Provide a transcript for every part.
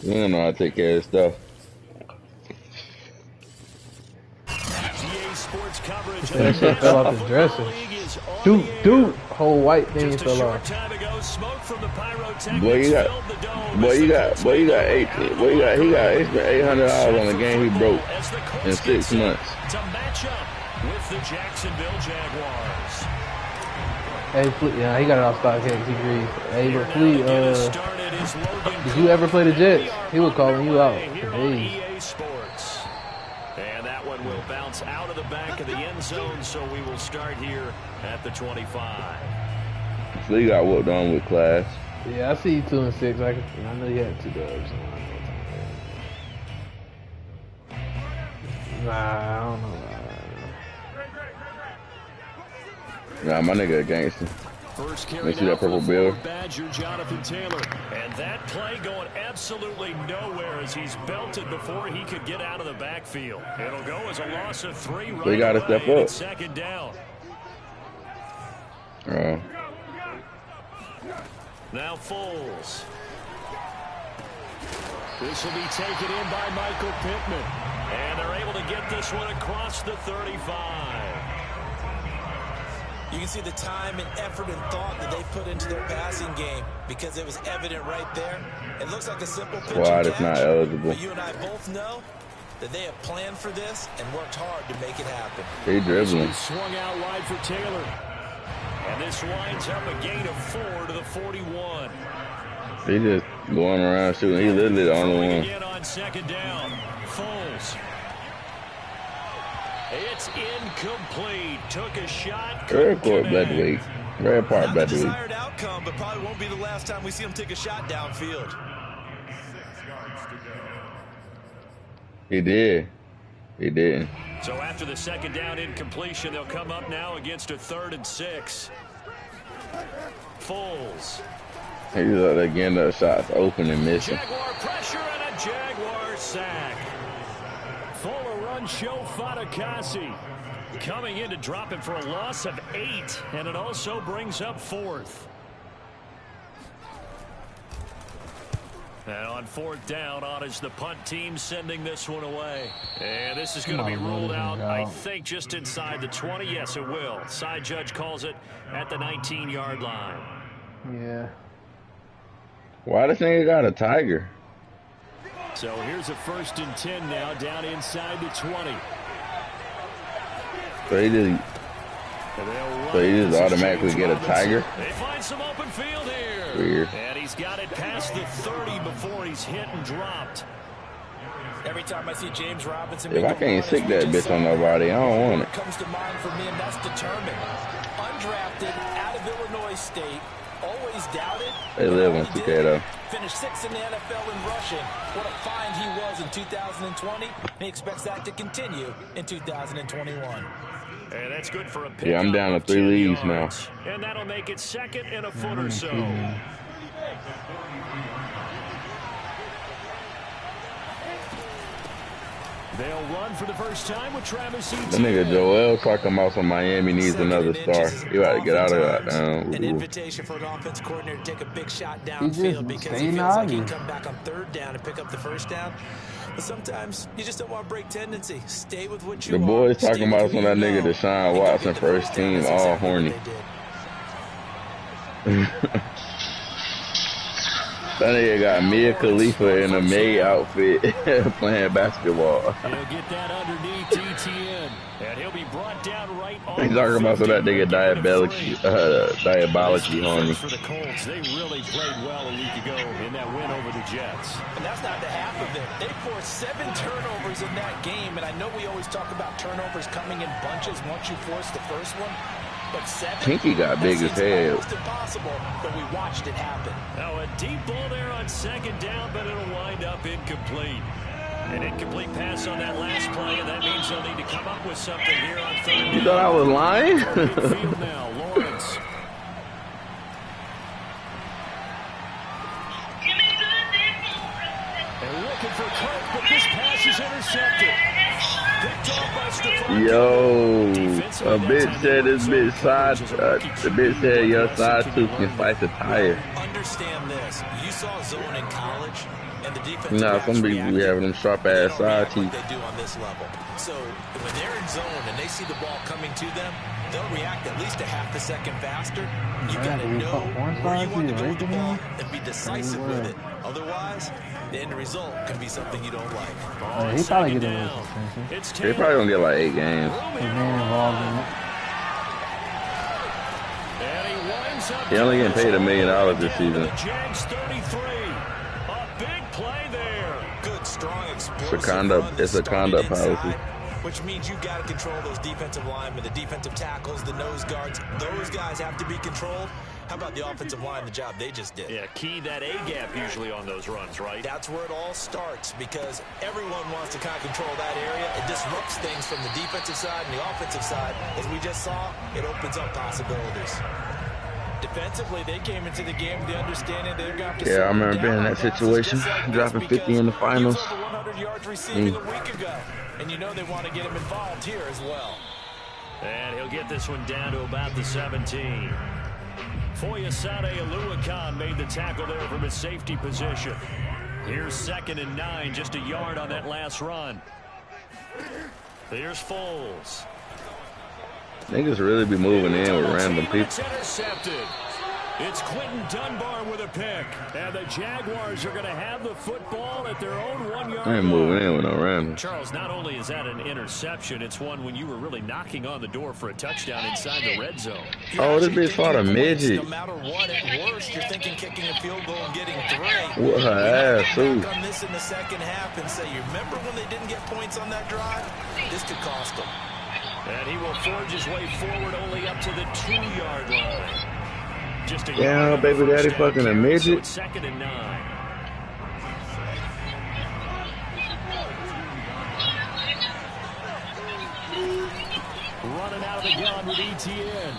You don't know how to take care of stuff. That shit fell off his dresser. Dude, whole white thing fell off. Boy, you got 18. Boy, he spent $800 on the game he broke in 6 months. To match up with the Jacksonville Jaguars. Hey, Fleet, yeah, he got it off StockX. He agrees. Hey, but Fleet, did you ever play the Jets? He was calling you out for days. And that one will bounce out of the back of the end zone, so we will start here at the 25. Fleet got whooped on with class. Yeah, I see you 2-6. I know you had 2 dubs. Nah, I don't know. Nah, my nigga a gangster. First carry you see that purple bill? Badger Jonathan Taylor. And that play going absolutely nowhere as he's belted before he could get out of the backfield. It'll go as a loss of 3 right They got to step up. Second down. Now Foles. This will be taken in by Michael Pittman. And they're able to get this one across the 35. You can see the time and effort and thought that they put into their passing game because it was evident right there. It looks like a simple pitch Squad is not eligible. But you and I both know that they have planned for this and worked hard to make it happen. They dribbling. Swung out wide for Taylor. And this winds up a gain of 4 to the 41. He just going around shooting. He literally the only one. Again on second down. Foles. It's incomplete. Took a shot. Red Court Bedweek. Red Park Bedweek. Desired outcome, but probably won't be the last time we see him take a shot downfield. He did. He didn't. So after the second down incompletion, they'll come up now against a 3rd and 6. Foles. He's out there getting the shots open and missing. Jaguar pressure and a Jaguar sack. Fuller run show Fatukasi. Coming in to drop it for a loss of 8, and it also brings up 4th. And on 4th down, on is the punt team sending this one away. And this is going to be ruled out, I think, just inside the 20. Yes, it will. Side judge calls it at the 19-yard line. Yeah. Why this nigga got a tiger? So here's a 1st and 10 now, down inside the 20. So he just automatically get a tiger? They find some open field here. Weird. And he's got it past the 30 before he's hit and dropped. Every time I see James Robinson, If I can't sick that bitch on nobody, I don't want it. What comes to mind for me, and that's determined. Undrafted, out of Illinois State, always doubted. They live in 2K though. Finished 6th in the NFL in rushing. What a find he was in 2020. And he expects that to continue in 2021. And that's good for a pick. Yeah, I'm down to 3 leagues now. And that'll make it 2nd and a foot or so. They'll run for the first time with Travis Etienne. That nigga Joel talking about some Miami needs another star. You gotta get out of that. An invitation for an offense coordinator to take a big shot downfield because he feels like he can come back on 3rd down and pick up the 1st down. But sometimes you just don't want to break tendency. Stay with what you The boys talking about some of that nigga Deshaun Watson first team all horny. That nigga got Mia Khalifa in a maid outfit playing basketball. He'll get that underneath Etienne, and he'll be brought down right on. He's talking about so that nigga diabolically horny. For the Colts, they really played well a week ago in that win over the Jets. And that's not the half of it. They forced 7 turnovers in that game, and I know we always talk about turnovers coming in bunches once you force the first one. But 7, Pinky got big as hell. Almost impossible, but we watched it happen. Now a deep ball there on second down, but it'll wind up incomplete. An incomplete pass on that last play, and that means they'll need to come up with something here on 3rd down. You thought I was lying? Field now, Lawrence. They're looking for Kirk, but this pass is intercepted. Yo, a bitch said this bitch side, the bitch said your side tooth can slice a tire. understand this. You saw zone in college, and the defense. Nah, some people be having them sharp ass side teeth. They do on this level. So when they're in zone and they see the ball coming to them, they'll react at least a half a second faster. You gotta know where you want to go with the ball and be decisive with it. Otherwise, the end result can be something you don't like. He probably get a little suspension. They probably gonna get like 8 games. He's involved in it. He only getting paid $1 million this season. Jags 33. A big play there. Good, strong, explosive. It's a conduct policy. Which means you've got to control those defensive linemen, the defensive tackles, the nose guards. Those guys have to be controlled. How about the offensive line, the job they just did? Yeah, key that A-gap usually on those runs, right? That's where it all starts because everyone wants to kind of control that area. It disrupts things from the defensive side and the offensive side. As we just saw, it opens up possibilities. Defensively, they came into the game with the understanding they're going to. Yeah, I remember being in that situation, dropping 50 in the finals. 100 yards receiving a week ago, and you know they want to get him involved here as well. And he'll get this one down to about the 17. Foyesade Oluwakan made the tackle there from his safety position. Here's 2nd and 9, just a yard on that last run. Here's Foles. Niggas really be moving in with random people. It's intercepted. It's Quentin Dunbar with a pick. And the Jaguars are going to have the football at their own 1-yard line. I ain't moving in with no random. Charles, not only is that an interception, it's one when you were really knocking on the door for a touchdown inside the red zone. Oh, this bitch fought a midget. No matter what, at worst, you're thinking kicking a field goal and getting 3. With her ass, too. On this in the second half and say, you remember when they didn't get points on that drive? This could cost them. And he will forge his way forward only up to the 2-yard line. Just a yeah, baby daddy fucking a midget. So 2nd and 9. Running out of the gun with ETN.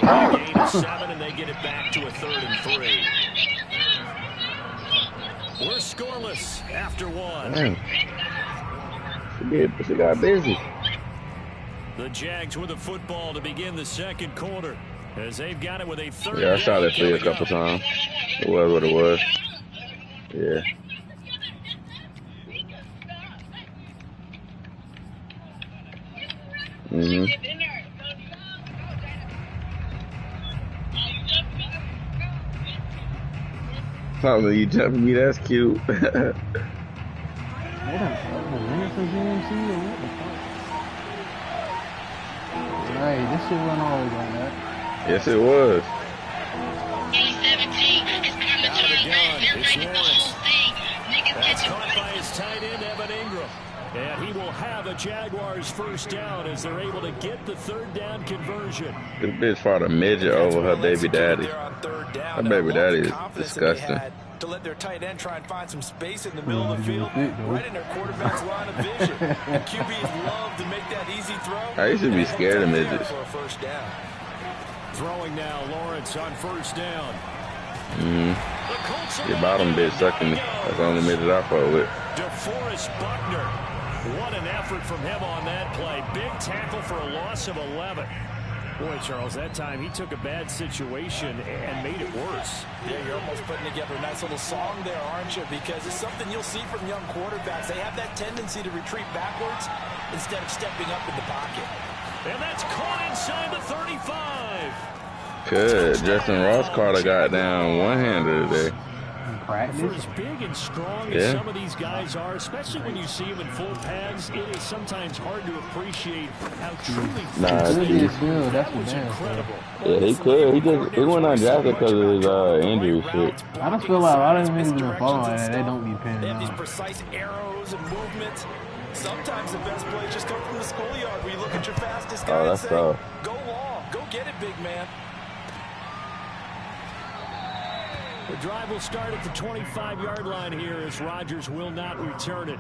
They'll gain a 7 and they get it back to a 3rd and 3. We're scoreless after 1. Damn. She got busy. The Jags with the football to begin the second quarter. As they've got it with a 3rd. Yeah, I shot that play a couple times. It was what it was. Yeah. Oh, you jumping me? That's cute. Hey, this shit wasn't always like that. Yes, it was. That's caught by his tight end, Evan Ingram. And he will have a Jaguars first down as they're able to get the 3rd down conversion. This bitch fought a midget over her baby daddy. Her baby daddy is disgusting. To let their tight end try and find some space in the middle of the field, right in their quarterback's line of vision. QBs love to make that easy throw. I used to be scared of midgets. For a first down. Throwing now, Lawrence on first down. Your bottom bitch sucking me. That's the only midget I fought with. DeForest Buckner. What an effort from him on that play. Big tackle for a loss of 11. Boy, Charles, that time he took a bad situation and made it worse. Yeah, you're almost putting together a nice little song there, aren't you? Because it's something you'll see from young quarterbacks. They have that tendency to retreat backwards instead of stepping up in the pocket. And that's caught inside the 35. Good. Justin Ross caught a goddamn one-hander today. For as big and strong as some of these guys are, especially when you see them in full pads, it is sometimes hard to appreciate how truly that was incredible. Yeah, he could. He went undrafted because of his injury shit. I just feel like a lot of them niggas been following that. They don't be paying They have these precise arrows and movements. Sometimes the best plays just come from the schoolyard where you look at your fastest guy and say, go long, go get it, big man. The drive will start at the 25-yard line here as Rodgers will not return it.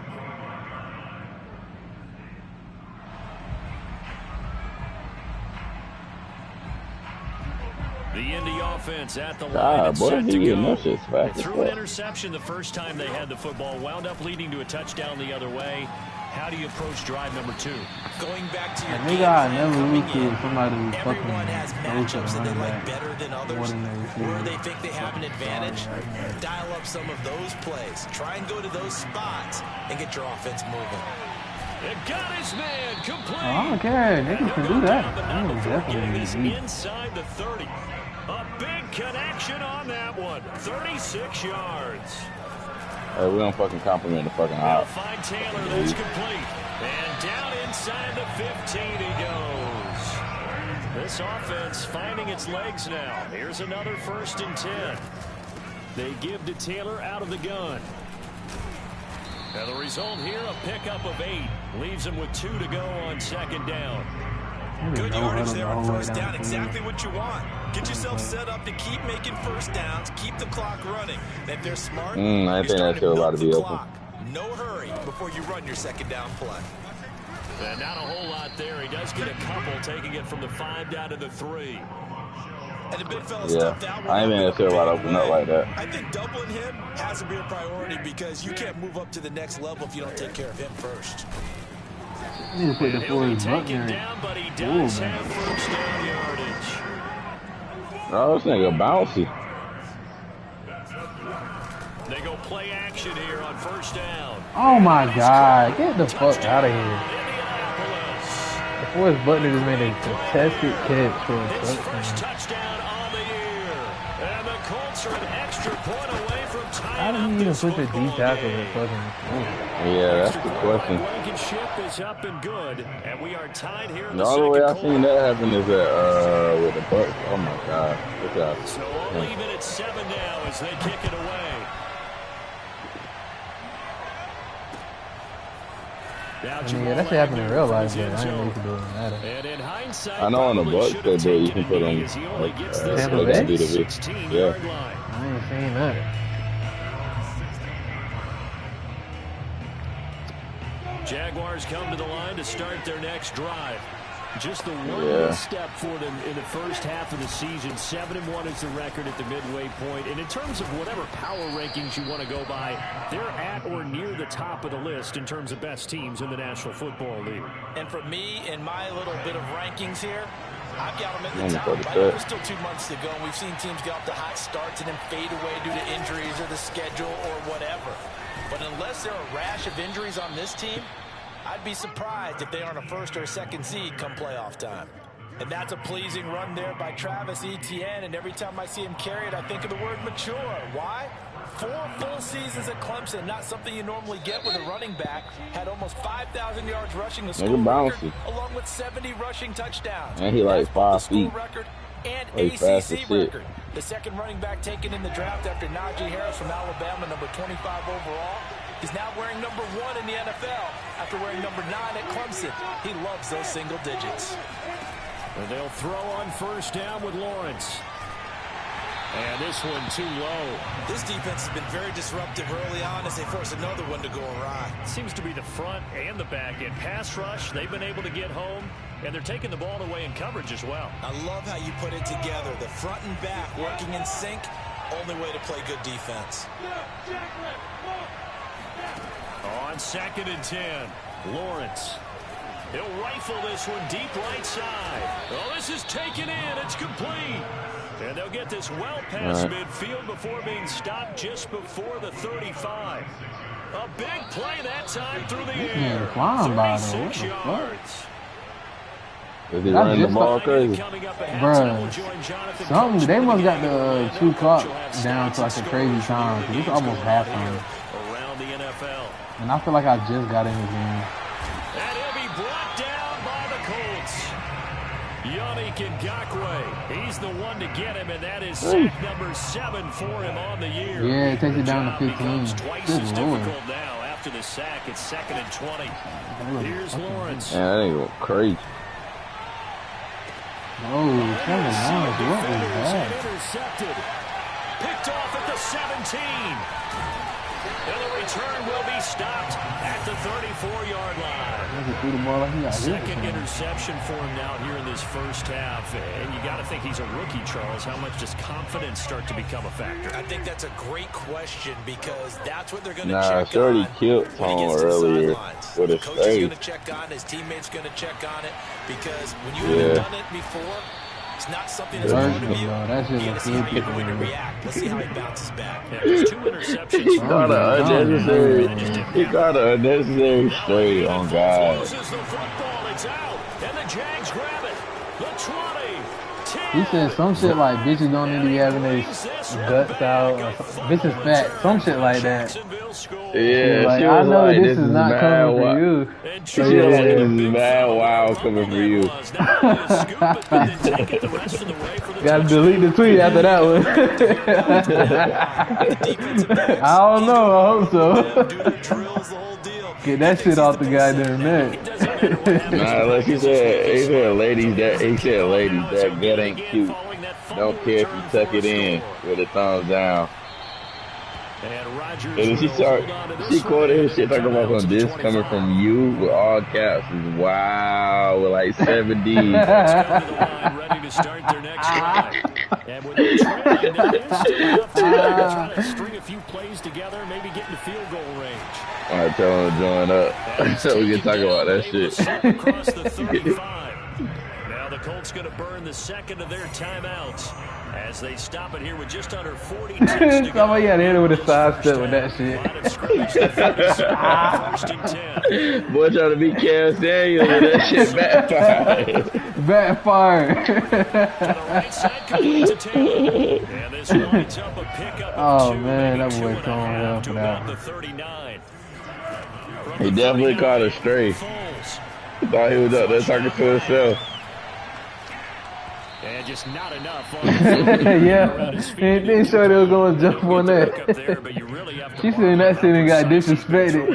The Indy offense at the line. They threw an interception the first time they had the football, wound up leading to a touchdown the other way. How do you approach drive number 2? Going back to your nigga, I never lose to somebody who's fucking everyone has matchups that they like better than others, where they think they have an advantage. Dial up some of those plays. Try and go to those spots and get your offense moving. It got his man complete. I don't care. Niggas can do that. Definitely inside the 30. A big connection on that one. 36 yards. Hey, we don't fucking compliment the fucking They'll out. find Taylor. That's complete. And down inside the 15 he goes. This offense finding its legs now. Here's another 1st and 10. They give to Taylor out of the gun. And the result here, a pickup of 8. Leaves him with 2 to go on 2nd down. Good yardage there on 1st down. Exactly what you want. Get yourself set up to keep making 1st downs. Keep the clock running. If they're smart, I think that show about to be open. No hurry before you run your 2nd down play. And not a whole lot there. He does get a couple, taking it from the 5 down to the 3. And the big fella Yeah, I ain't even sure about open up like that. I think doubling him has to be a priority because you can't move up to the next level if you don't take care of him first. I need to put the forward button down, but he does have 1st down yardage. Oh, this nigga bouncy. They go play action here on 1st down. Oh my God! Get the fuck out of here. The Forrest Butler just made a contested catch for a touchdown on the year. And the Colts are an extra point away from tying. How did he even put the D tackle in fucking? Yeah, that's the question. Blankenship is up and good, and we are tied here. The only way I've seen that happen is that with the Bucks. Oh my God! Look out. So only even at 7 now as they kick it away. I mean, yeah, that shit happened in real life, but I ain't need to do it in that. And in hindsight, I know on the Bucks they do. You can put them. Yeah. I ain't saying that. Jaguars come to the line to start their next drive. Just the one step for them in the first half of the season. 7-1 is the record at the midway point. And in terms of whatever power rankings you want to go by, they're at or near the top of the list in terms of best teams in the National Football League. And for me, in my little bit of rankings here, I've got them at the top. Right? There's still 2 months to go, and we've seen teams get off to hot starts and then fade away due to injuries or the schedule or whatever. But unless there are a rash of injuries on this team, I'd be surprised if they aren't a 1st or a 2nd seed come playoff time. And that's a pleasing run there by Travis Etienne, and every time I see him carry it, I think of the word mature. Why? 4 full seasons at Clemson, not something you normally get with a running back. Had almost 5,000 yards rushing the school record, along with 70 rushing touchdowns. And he like 5 feet. Record and ACC record. The 2nd running back taken in the draft after Najee Harris from Alabama, number 25 overall. He's now wearing number 1 in the NFL after wearing number 9 at Clemson. He loves those single digits. And they'll throw on 1st down with Lawrence. And this one too low. This defense has been very disruptive early on as they force another one to go awry. Seems to be the front and the back end. Pass rush, they've been able to get home, and they're taking the ball away in coverage as well. I love how you put it together. The front and back working in sync. Only way to play good defense. On 2nd and 10, Lawrence. He'll rifle this one deep right side. Oh, this is taken in. It's complete. And they'll get this well past midfield before being stopped just before the 35. A big play that time through the air. 36 yards. Is he running the ball crazy? Bruh, something, they must got the 2 clock down to like a crazy time, because it's almost halftime. Around the NFL. And I feel like I just got in the game. And he'll be brought down by the Colts. Yannick Ngakoue. He's the one to get him, and that is sack number 7 for him on the year. Yeah, it takes it down to 15. Twice as difficult now after the sack. It's 2nd and 20. Here's Lawrence. Yeah, that ain't crazy. Oh, Trevor Lawrence, what was that? Intercepted. Picked off at the 17. And the return will be stopped at the 34-yard line. Second interception for him now here in this first half. And you got to think he's a rookie, Charles. How much does confidence start to become a factor? I think that's a great question because that's what they're going to Nah, check Shorty on killed when he Tom gets to the earlier sidelines. with The his coach is face. going to check on it. His teammates going to check on it because when you haven't done it before, it's not something that's part of you. You got to see how you're going to react. Let's see how he bounces back. Yeah, there's 2 interceptions. He got an unnecessary straight on God. Loses the football. It's out. And the Jags grab it. The 20. He said some shit like bitches don't need to be having their guts out. Bitches fat. Some shit like that. Yeah, like, she I was know like, this is not coming for you. She was like, this is mad wild coming for you. Gotta delete the tweet after that one. I don't know. I hope so. Get that shit off the goddamn net. Nah, like he said ladies that gut ain't cute. Don't care if you tuck it in with a thumbs down. And then she quoted his shit talking about on this coming from you with all caps is wow with like 70. Ready to start their next drive. And with the trailing, that is still enough to try to string a few plays together, maybe get into field goal range. All right, tell him to join up so we can talk about that shit. Across the 35. Now the Colts going to burn the second of their timeouts as they stop it here with just under 40 ticks to go. Somebody got hit with a side step with that shit. Boy trying to be Cam Daniels and that shit backfired. Oh man, that boy throwing hell for that. He definitely caught a stray. Thought he was up there talking to himself. And just not enough. Yeah, he didn't show they were going to jump on that. She said that shit and got disrespected.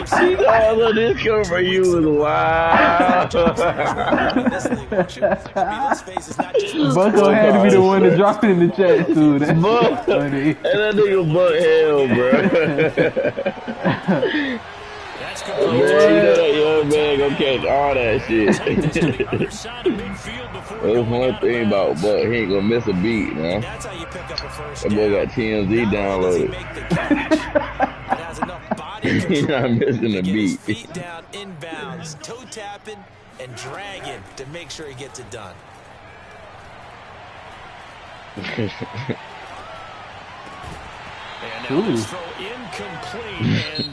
She thought, look, this coming from you was wild. Bucko had to be the one to drop it in the chat too. That's funny. And that nigga Buck hell, bro. Man, you know that young man gonna catch all that shit. That's one thing about Buck, he ain't gonna miss a beat, man. That boy got TMZ downloaded. He's not missing a beat. Feet down, inbounds, toe tapping, and dragging to make sure he gets it done. Ooh. Incomplete.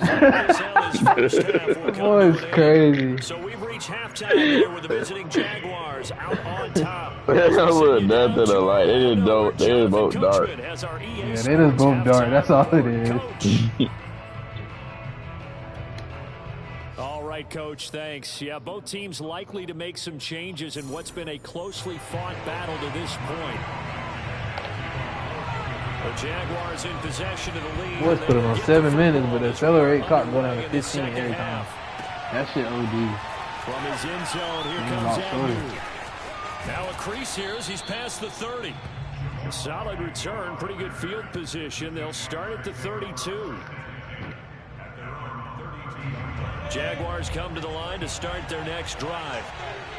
And boy, it's crazy. So we've reached halftime here with the visiting Jaguars out on top. They don't look nothing alike. They just both dark. Yeah, they just both dark. That's all it is. All right, Coach, thanks. Yeah, both teams likely to make some changes in what's been a closely fought battle to this point. The Jaguars in possession of the lead. Boys put it on 7 minutes, but the accelerate clock going down to 15 every time. That shit OD. From his end zone, here comes Andrew. Now a crease here as he's past the 30. A solid return, pretty good field position. They'll start at the 32. Jaguars come to the line to start their next drive.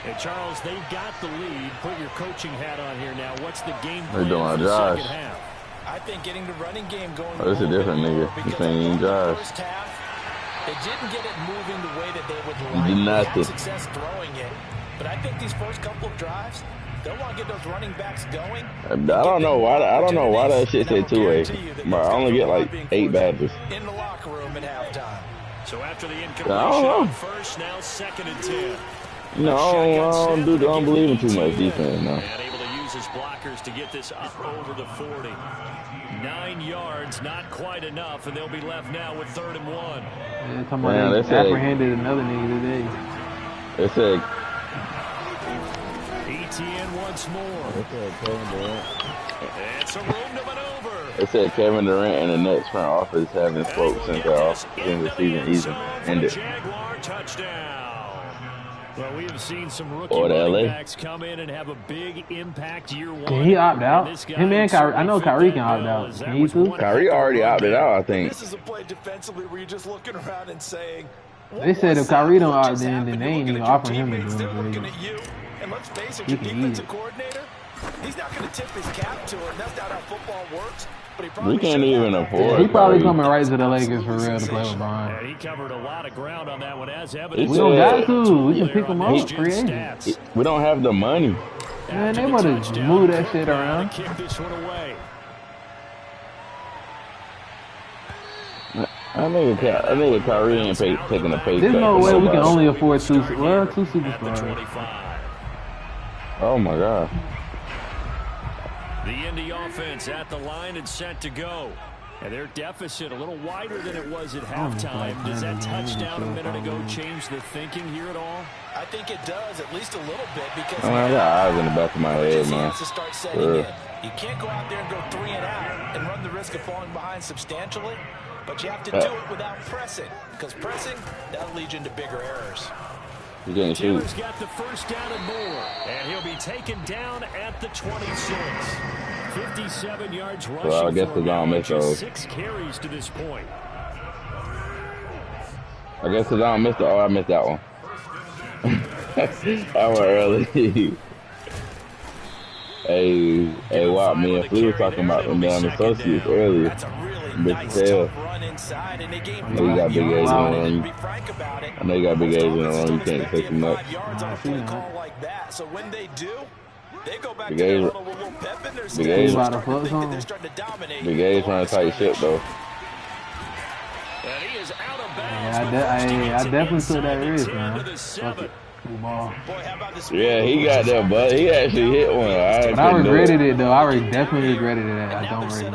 And Charles, they've got the lead. Put your coaching hat on here now. What's the game plan for the second half? I think getting the running game going. Oh, this is a different nigga. This ain't even drive. They didn't get it moving the way that they would like. They had success throwing it, but I think these first couple of drives, they'll want to get those running backs going. I don't know why that shit said 2-way. But I only get like 8 badges. In the locker room at halftime. So after the incompletion, first now 2nd and 10. No, I don't believe in too much defense now. And able to use his blockers to get this up over the 40. 9 yards, not quite enough, and they'll be left now with 3rd and 1. Yeah, talking about they apprehended another nigga today. They said ETN once more. It's a room to maneuver. They said Kevin Durant and the Nets front office having spoke since the season even ended. Jaguar touchdown. Well, we have seen some rookie running backs come in and have a big impact year one. Can he opt out? Him and Kyrie. I know Kyrie can opt out. Can he too? Kyrie already opted out, I think. This is a play defensively where you're just looking around and saying, they said if Kyrie don't opt in, then they ain't even offering him to do it. And let's face it, your defensive coordinator, he's not going to tip his cap to it. That's not how football works. We can't even afford. He probably coming right to the Lakers for real to play with Bron. Yeah, he covered a lot of ground on that one, as evidence. We don't got to. We can pick him up. Free agent. We don't have the money. Man, they want to move that shit around. Kick this one away. I think Kyrie ain't taking a pay cut. There's no way we can only afford two superstars. Oh my God. The Indy offense at the line and set to go. And their deficit a little wider than it was at halftime. Does that touchdown a minute ago change the thinking here at all? I think it does, at least a little bit, because I got eyes in the back of my head, man. You can't go out there and go 3 and out and run the risk of falling behind substantially, but you have to do it without pressing, because pressing, that'll lead you into bigger errors. Taylor's got the first down and more, and he'll be taken down at the 26. 57 yards rushing. Well, I guess because I don't miss those. 6 carries to this point. I guess because I don't miss the. Oh, I missed that one. I went early. hey, wow, me and Flea were talking about them damn associates earlier. Big tail. I know you got big A's in the run. I know you got big A's in the run. You can't take him up. Big A's. Big A's. Big A's trying to tight ship though. Yeah, I definitely took that risk, man. Fuck it. Yeah, he got that, but he actually hit one. But I regretted it though. I definitely regretted it. I don't regret it.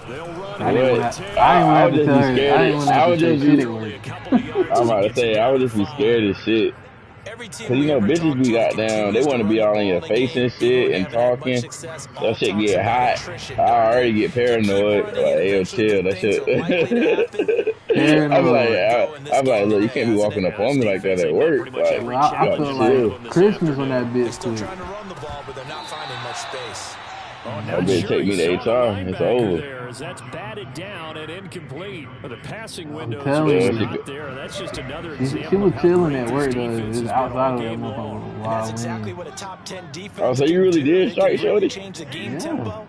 I didn't want to tell her. I didn't want to say shit at work. I'm about to say, I would just be scared as shit. Cause you know, bitches be goddamn, they want to be all in your face and shit and talking. That shit get hot. I already get paranoid. Like, hey, yo, chill. That shit. I'm like, look, you can't be walking up on me like that at work. Like, well, I feel like Christmas on that bitch too. That bitch take me to HR. It's over. That's batted down and incomplete. The passing window is not there. That's just another example. She was chilling at work though. It was outside of that motherfucker. That's exactly what a top 10 defense. Oh, so you really did strike Shorty? Yeah.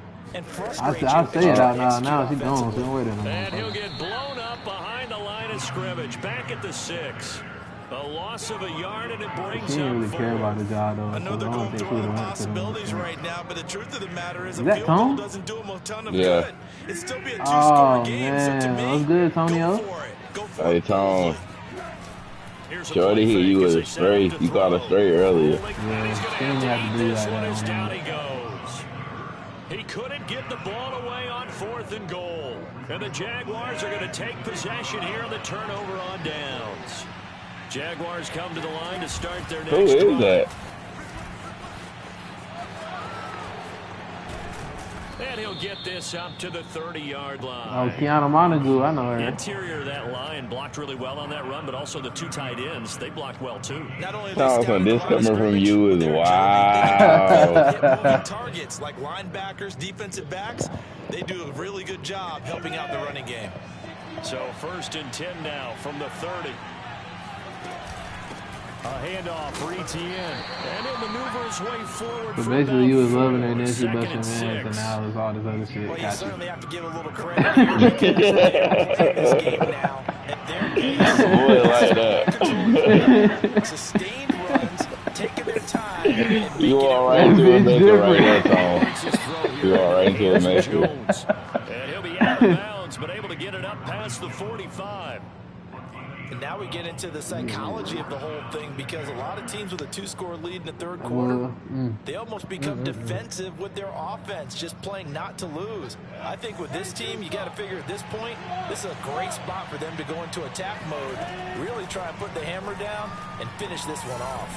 I'll say it out now. Now she gone. So don't wait anymore. And he'll get blown up behind the line of scrimmage. Back at the 6. A loss of a yard, and it brings she didn't really care about the job though. I know they're going through the possibilities right now, but the truth of the matter is, a field goal doesn't do them a ton of good. It'd still be a 2-score game. So to me, what's good, Tonio? Hey, Tom. Shorty hit you with a straight. You caught a straight earlier. Yeah, she didn't have to do like down he goes. He couldn't get the ball away on 4th and goal. And the Jaguars are going to take possession here on the turnover on downs. Jaguars come to the line to start their next drive. Who is that? And he'll get this up to the 30-yard line. Oh, Keanu Montague, I know her. The interior of that line blocked really well on that run, but also the 2 tight ends, they blocked well too. Not only this coming from you is wow. Targets like linebackers, defensive backs, they do a really good job helping out the running game. So 1st and 10 now from the 30. A handoff for Etienne, and he'll maneuver his way forward. So basically, you was loving her, and then she busted her ass, and now it's all this other shit. Well, you certainly have to give a little credit. This game now at their pace. Boy, like that. Sustained runs, taking their time. You all right into a major right there, Tom. You all right into a major. And he'll be out of bounds, but able to get it up past the 45. And now we get into the psychology of the whole thing, because a lot of teams with a 2-score lead in the 3rd quarter, they almost become defensive with their offense, just playing not to lose. I think with this team, you got to figure at this point, this is a great spot for them to go into attack mode, really try and put the hammer down and finish this one off.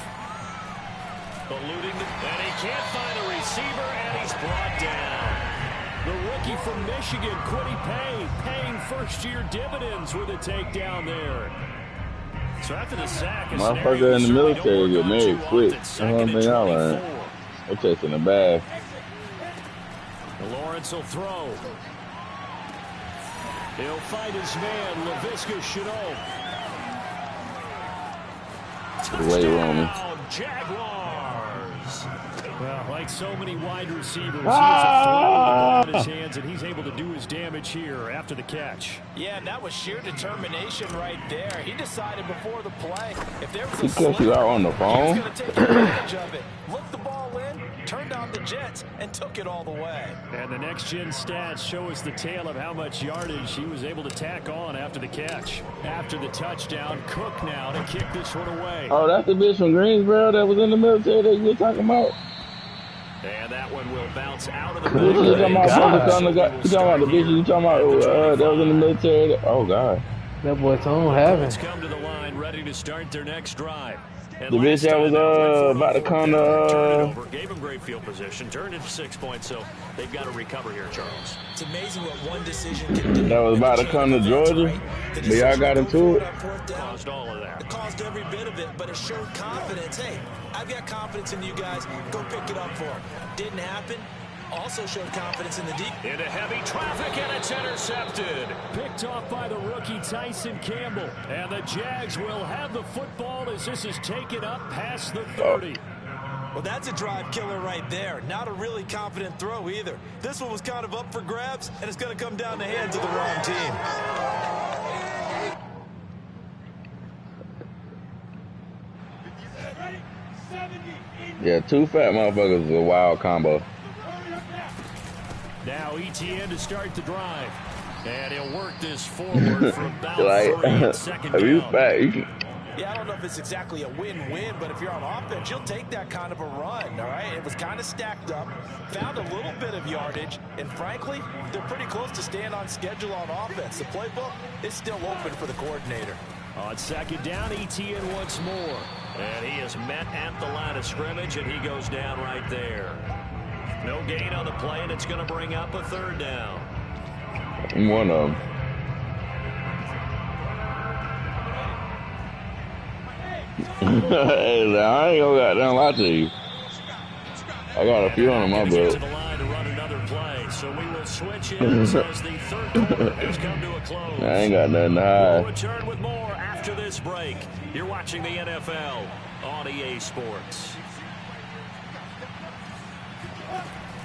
Eluding, and he can't find a receiver, and he's brought down. The rookie from Michigan, Quiddy Pay, paying first-year dividends with a takedown there. So after the sack, motherfucker in the military get married quick. That's one thing I learned. They're taking a bath. Lawrence will throw. He'll fight his man, LaVisca Chenault. Touchdown, Jaguars. Well, like so many wide receivers, he has a ball in his hands, and he's able to do his damage here after the catch. Yeah, and that was sheer determination right there. He decided before the play, if there was a he cussed you out on the phone. He was going to take advantage of it. Looked the ball in, turned on the Jets, and took it all the way. And the next-gen stats show us the tale of how much yardage he was able to tack on after the catch. After the touchdown, Cook now to kick this one away. Oh, that's the bitch from Greensboro that was in the military that you were talking about? And that one will bounce out of the middle. You talking about the bitch you talking about that was in the military? Oh, God. That boy Tone having. Let's come to the line, ready to start their next drive. And the bitch that was about to come to gave him great field position, turned it to 6 points, so they've got to recover here, Charles. It's amazing what one decision can do. That was about to come to Georgia, but y'all got into it. Caused all of that. It caused every bit of it, but it showed confidence. Hey, I've got confidence in you guys. Go pick it up for him. Didn't happen. Also showed confidence in the deep. Into heavy traffic, and it's intercepted. Picked off by the rookie Tyson Campbell. And the Jags will have the football as this is taken up past the 30. Well, that's a drive killer right there. Not a really confident throw either. This one was kind of up for grabs, and it's going to come down the hands of the wrong team. Yeah, two fat motherfuckers is a wild combo. Now Etienne to start the drive. And he'll work this forward for about 3 seconds down. You fat, you can... Yeah, I don't know if it's exactly a win-win, but if you're on offense, you'll take that kind of a run, all right? It was kind of stacked up, found a little bit of yardage, and frankly, they're pretty close to staying on schedule on offense. The playbook is still open for the coordinator. On second down, Etienne once more. And he is met at the line of scrimmage, and he goes down right there. No gain on the play, and it's going to bring up a third down. One of them. Hey, I ain't gonna goddamn lie to you. I got a few on my belt. To the line to run another play, so we will switch in as the third quarter has come to a close. I ain't got nothing to hide. We'll return with more after this break. You're watching the NFL on EA Sports.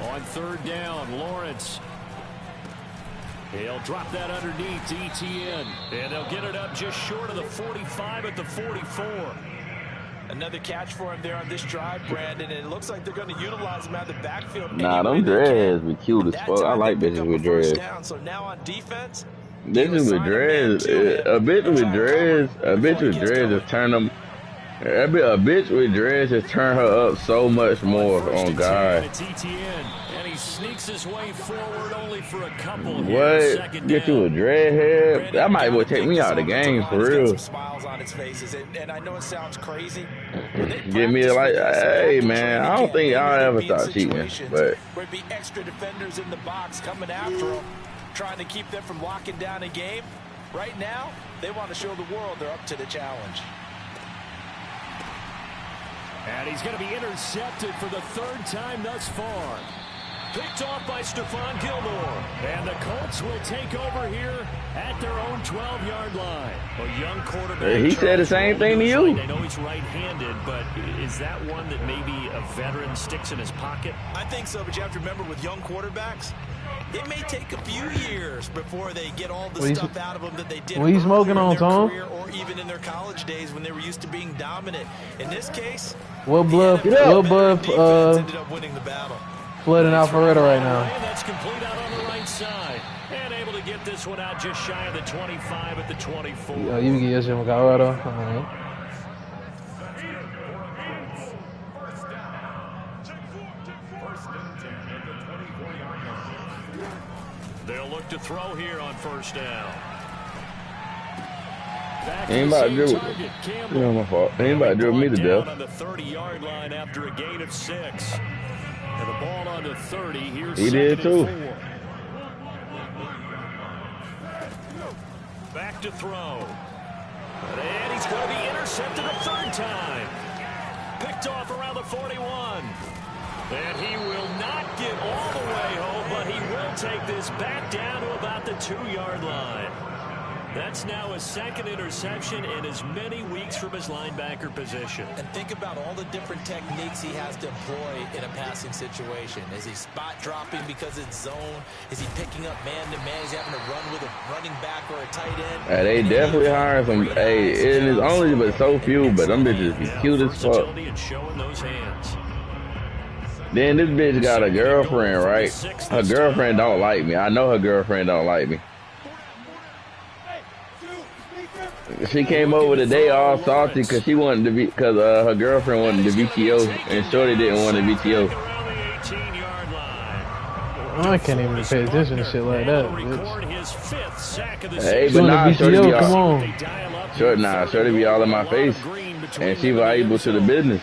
On third down, Lawrence. He'll drop that underneath to Etienne. And they'll get it up just short of the 45 at the 44. Another catch for him there on this drive, Brandon, and it looks like they're going to utilize him out of the backfield. Nah, them dreads be cute as fuck. I like bitches with dreads. So now on defense, bitches with dreads, a bitch with dreads just turn them. A bitch with dreads just turn her up so much more on God. And he sneaks his way forward only for a couple. What? Get you a dread head? That might well take me out of the game for real. Smiles on his faces, and I know it sounds crazy. Get me like, hey man, I don't think I'll ever stop cheating, but there'd be extra defenders in the box coming after him, trying to keep them from locking down a game. Right now, they want to show the world they're up to the challenge. And he's going to be intercepted for the third time thus far. Picked off by Stephon Gilmore. And the Colts will take over here at their own 12-yard line. A young quarterback. He said the same thing to you. I know he's right-handed, but is that one that maybe a veteran sticks in his pocket? I think so, but you have to remember with young quarterbacks, it may take a few years before they get all the stuff out of them that they did what are you smoking on, Tom? Or even in their college days when they were used to being dominant. In this case, what bluff ended up winning the battle. Flooding Alpharetta right now. And that's complete out on the right side. And able to get this one out just shy of the 25 at the 24. You can get your shit from Colorado. All right. They'll look to throw here on first down. Ain't about to do my fault. Ain't about to do me to death. On the 30-yard line after a gain of 6. And the ball on the 30. Here's he did too. Back to throw. And he's going to be intercepted a third time. Picked off around the 41. And he will not get all the way home, but he will take this back down to about the 2-yard line. That's now his second interception in as many weeks from his linebacker position. And think about all the different techniques he has to employ in a passing situation. Is he spot dropping because it's zone? Is he picking up man-to-man? Is he having to run with a running back or a tight end? They definitely hiring some. Hey, it is only but so few, but them bitches be cute as fuck. Then this bitch got a girlfriend, right? Her girlfriend don't like me. I know her girlfriend don't like me. She came over today all salty because she wanted to be, because her girlfriend wanted the VTO and Shorty didn't want the VTO. I can't even pay attention to shit like that, bitch. Hey, but nah, Shorty be come all, on. Shorty be all in my face, and she valuable to the business.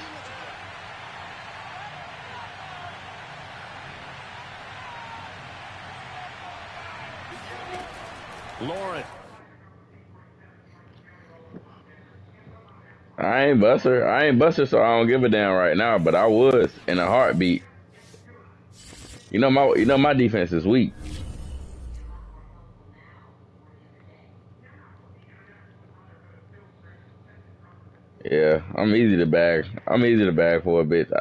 Lauren. I ain't bust her, so I don't give a damn right now. But I was in a heartbeat. You know my defense is weak. Yeah, I'm easy to bag. I'm easy to bag for a bitch.